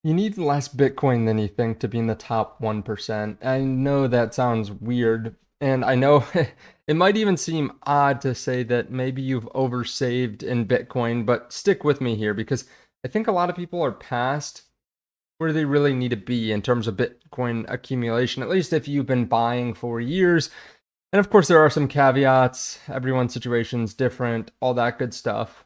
You need less Bitcoin than you think to be in the top 1%. I know that sounds weird, and I know it might even seem odd to say that maybe you've oversaved in Bitcoin, but stick with me here because I think a lot of people are past where they really need to be in terms of Bitcoin accumulation, at least if you've been buying for years. And of course, there are some caveats. Everyone's situation's different, all that good stuff.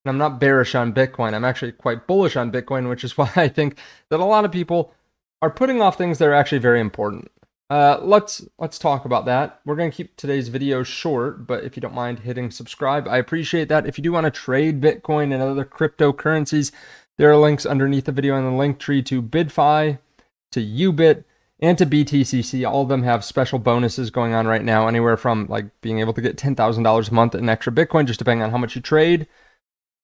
And I'm not bearish on Bitcoin. I'm actually quite bullish on Bitcoin, which is why I think that a lot of people are putting off things that are actually very important. Let's talk about that. We're going to keep today's video short, but if you don't mind hitting subscribe, I appreciate that. If you do want to trade Bitcoin and other cryptocurrencies, there are links underneath the video in the link tree to BidFi, to Ubit, and to BTCC. All of them have special bonuses going on right now, anywhere from like being able to get $10,000 a month in extra Bitcoin, just depending on how much you trade,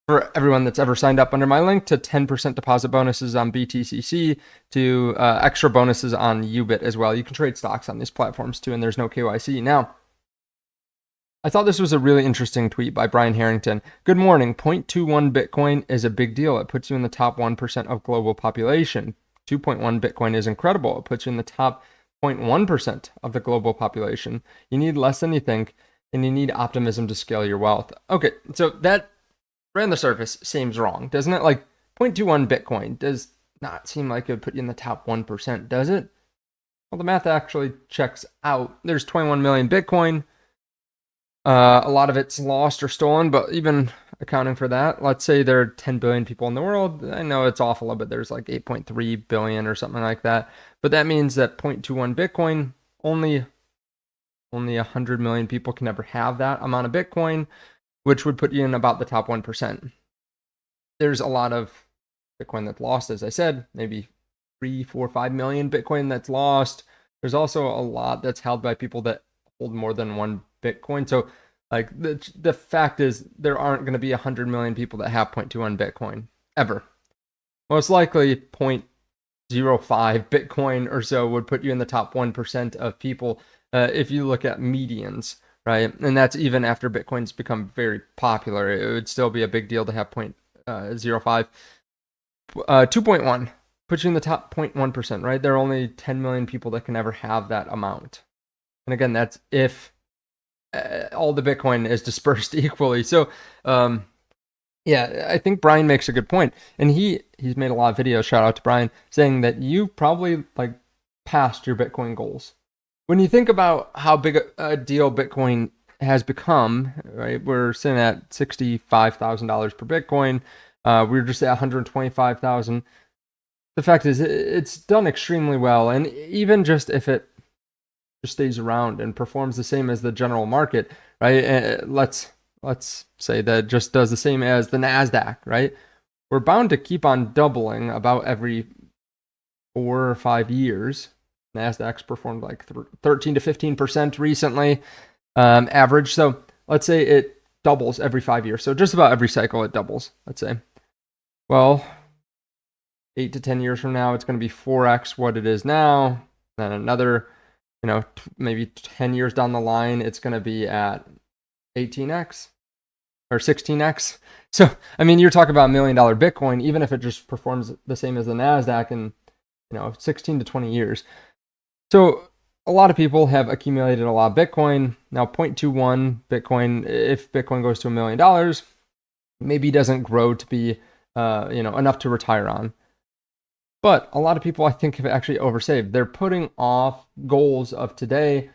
for everyone that's ever signed up under my link, to 10% deposit bonuses on BTCC, to extra bonuses on Ubit as well. You can trade stocks on these platforms too, and there's no KYC. Now, I thought this was a really interesting tweet by Brian Harrington. Good morning. 0.21 Bitcoin is a big deal. It puts you in the top 1% of global population. 2.1 Bitcoin is incredible. It puts you in the top 0.1% of the global population. You need less than you think, and you need optimism to scale your wealth. Okay, so that right on the surface seems wrong, doesn't it? Like 0.21 Bitcoin does not seem like it would put you in the top 1%, does it? Well, the math actually checks out. There's 21 million Bitcoin. A lot of it's lost or stolen, but even accounting for that, let's say there are 10 billion people in the world. I know it's off a little bit. There's like 8.3 billion or something like that. But that means that 0.21 Bitcoin, only 100 million people can ever have that amount of Bitcoin, which would put you in about the top 1%. There's a lot of Bitcoin that's lost, as I said, maybe 3, 4, 5 million Bitcoin that's lost. There's also a lot that's held by people that hold more than one Bitcoin. So like the fact is there aren't going to be 100 million people that have 0.21 Bitcoin ever. Most likely 0.05 Bitcoin or so would put you in the top 1% of people if you look at medians, right? And that's even after Bitcoin's become very popular. It would still be a big deal to have 0.05. 2.1 puts you in the top 0.1%, right? There are only 10 million people that can ever have that amount. And again, that's if all the Bitcoin is dispersed equally. So, yeah, I think Brian makes a good point. And he's made a lot of videos, shout out to Brian, saying that you probably like passed your Bitcoin goals. When you think about how big a deal Bitcoin has become, right? We're sitting at $65,000 per Bitcoin. We were just at 125,000. The fact is, it's done extremely well. And even just if it just stays around and performs the same as the general market, right? Let's say that it just does the same as the NASDAQ, right? We're bound to keep on doubling about every 4 or 5 years. NASDAQ's performed like 13 to 15% recently, average. So let's say it doubles every 5 years. So just about every cycle it doubles, let's say. Well, 8 to 10 years from now, it's going to be 4x what it is now. Then another, maybe 10 years down the line, it's going to be at 18x or 16x. So, I mean, you're talking about $1 million Bitcoin, even if it just performs the same as the NASDAQ in, 16 to 20 years. So a lot of people have accumulated a lot of Bitcoin. Now 0.21 Bitcoin, if Bitcoin goes to $1 million, maybe doesn't grow to be, enough to retire on. But a lot of people, I think, have actually oversaved. They're putting off goals of today,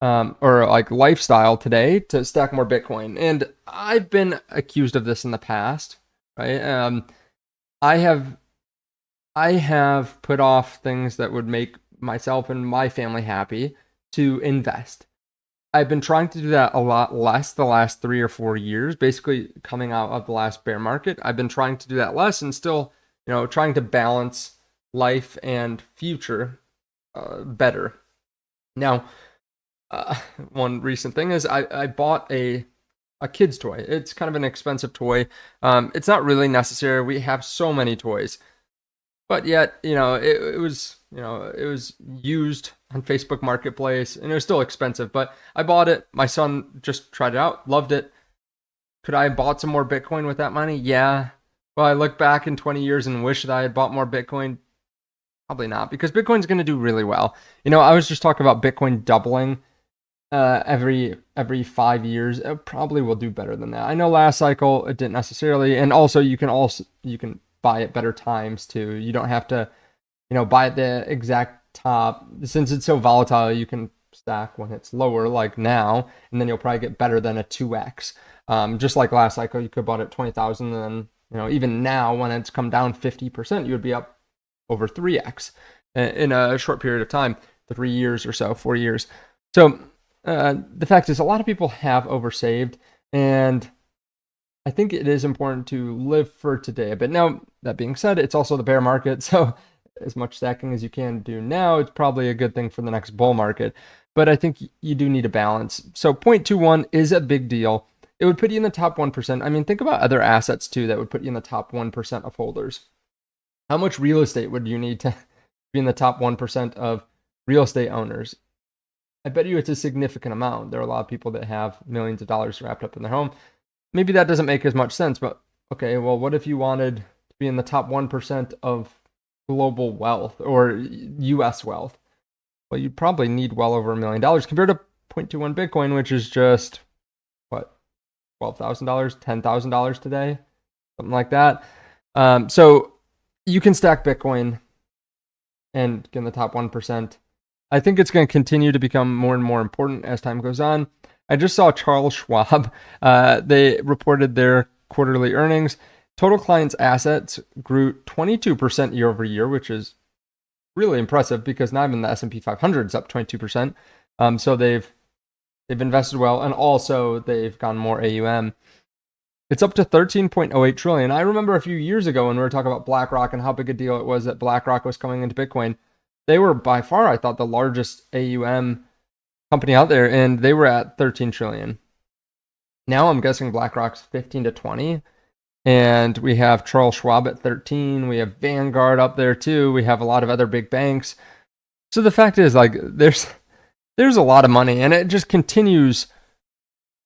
or like lifestyle today, to stack more Bitcoin. And I've been accused of this in the past, right? I have put off things that would make myself and my family happy to invest. I've been trying to do that a lot less the last 3 or 4 years, basically coming out of the last bear market. I've been trying to do that less and still, trying to balance life and future better. Now, one recent thing is I bought a kid's toy. It's kind of an expensive toy. It's not really necessary. We have so many toys. But yet, it was used on Facebook Marketplace, and it was still expensive. But I bought it. My son just tried it out, loved it. Could I have bought some more Bitcoin with that money? Yeah. Well, I look back in 20 years and wish that I had bought more Bitcoin. Probably not, because Bitcoin's going to do really well. I was just talking about Bitcoin doubling every 5 years. It probably will do better than that. I know last cycle it didn't necessarily, and also you can buy at better times too. You don't have to buy at the exact top. Since it's so volatile, you can stack when it's lower, like now, and then you'll probably get better than a 2x. Just like last cycle, you could bought at 20,000, and then even now when it's come down 50%, you would be up over 3x in a short period of time, 3 years or so, 4 years. So the fact is, a lot of people have oversaved, and I think it is important to live for today. But now, that being said, it's also the bear market, so as much stacking as you can do now, it's probably a good thing for the next bull market. But I think you do need a balance. So 0.21 is a big deal. It would put you in the top 1%. I mean, think about other assets too that would put you in the top 1% of holders. How much real estate would you need to be in the top 1% of real estate owners? I bet you it's a significant amount. There are a lot of people that have millions of dollars wrapped up in their home. Maybe that doesn't make as much sense, but okay, well, what if you wanted to be in the top 1% of global wealth or US wealth? Well, you'd probably need well over $1 million compared to 0.21 Bitcoin, which is just, what, $12,000, $10,000 today? Something like that. So you can stack Bitcoin and get in the top 1%. I think it's going to continue to become more and more important as time goes on. I just saw Charles Schwab. They reported their quarterly earnings. Total clients' assets grew 22% year over year, which is really impressive because not even the S&P 500 is up 22%. So they've invested well, and also they've gone more AUM. It's up to 13.08 trillion. I remember a few years ago when we were talking about BlackRock and how big a deal it was that BlackRock was coming into Bitcoin. They were by far, I thought, the largest AUM company out there, and they were at 13 trillion. Now I'm guessing BlackRock's 15 to 20, and we have Charles Schwab at 13. We have Vanguard up there too. We have a lot of other big banks. So the fact is, like, there's a lot of money, and it just continues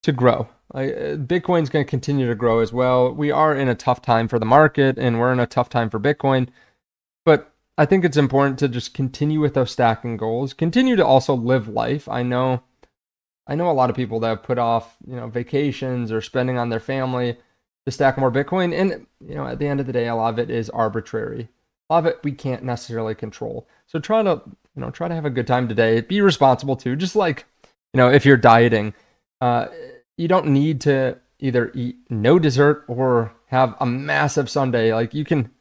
to grow. Bitcoin's going to continue to grow as well. We are in a tough time for the market, and we're in a tough time for Bitcoin, but I think it's important to just continue with those stacking goals. Continue to also live life. I know a lot of people that have put off, vacations or spending on their family to stack more Bitcoin. And, at the end of the day, a lot of it is arbitrary. A lot of it we can't necessarily control. So try to have a good time today. Be responsible too. Just like, if you're dieting, you don't need to either eat no dessert or have a massive sundae. Like you can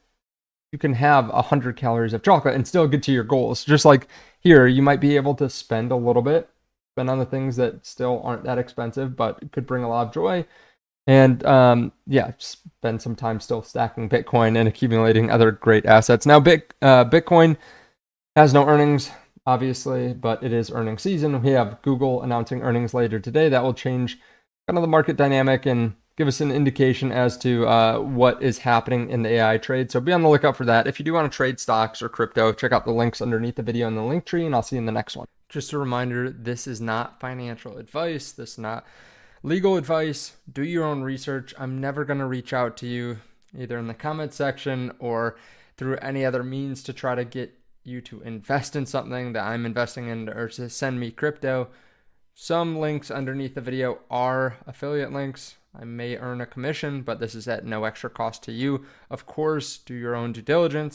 have 100 calories of chocolate and still get to your goals. Just like here, you might be able to spend a little bit, spend on the things that still aren't that expensive, but could bring a lot of joy. And spend some time still stacking Bitcoin and accumulating other great assets. Now, Bitcoin has no earnings, obviously, but it is earnings season. We have Google announcing earnings later today. That will change kind of the market dynamic and give us an indication as to what is happening in the AI trade. So be on the lookout for that. If you do want to trade stocks or crypto, check out the links underneath the video in the link tree, and I'll see you in the next one. Just a reminder, this is not financial advice. This is not legal advice. Do your own research. I'm never going to reach out to you either in the comment section or through any other means to try to get you to invest in something that I'm investing in or to send me crypto. Some links underneath the video are affiliate links. I may earn a commission, but this is at no extra cost to you. Of course, do your own due diligence.